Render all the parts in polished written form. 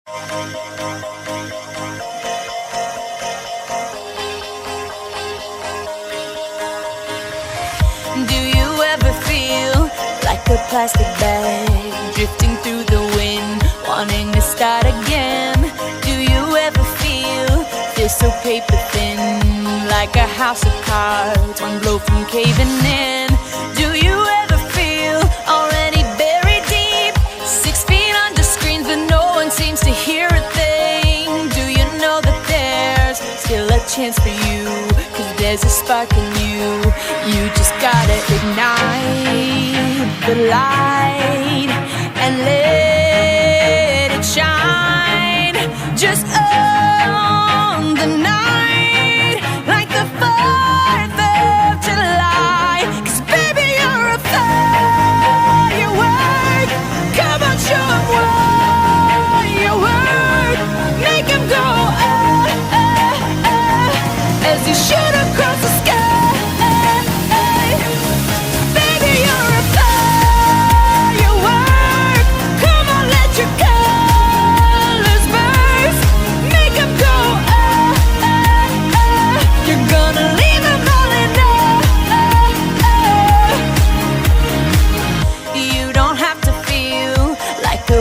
Do you ever feel like a plastic bag drifting through the wind, wanting to start again? Do you ever feel so paper thin, like a house of cards, one blow from caving in? Do you ever feel already buried deep, 6 feet under screens but no one seems to hear a thing? Do you know that there's still a chance for you, 'cause there's a spark in you? You just gotta ignite the light and let it shine. Just own the night like the 4th of July. 'Cause baby, you're a firework. Come on, show 'em what you're worth. Make 'em go as you shoot across the sky.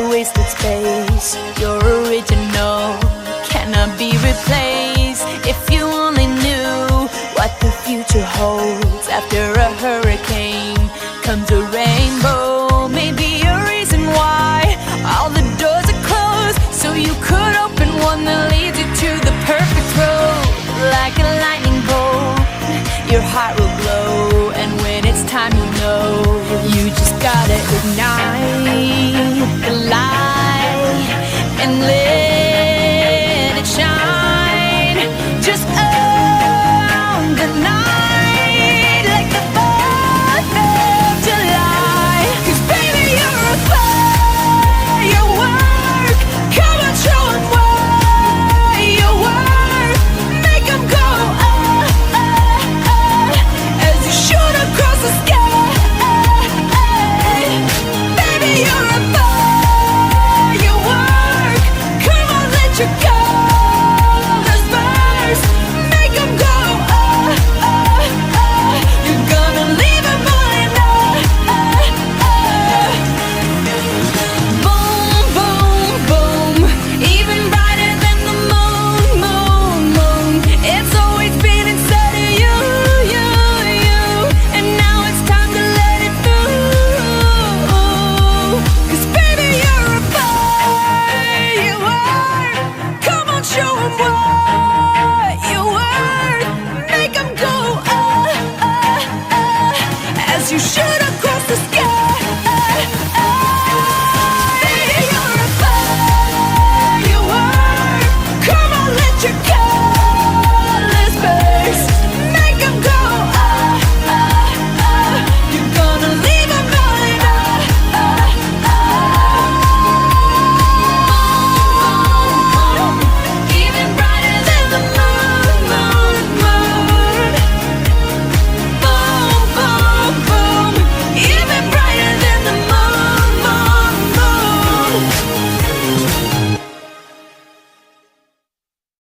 Wasted space. You're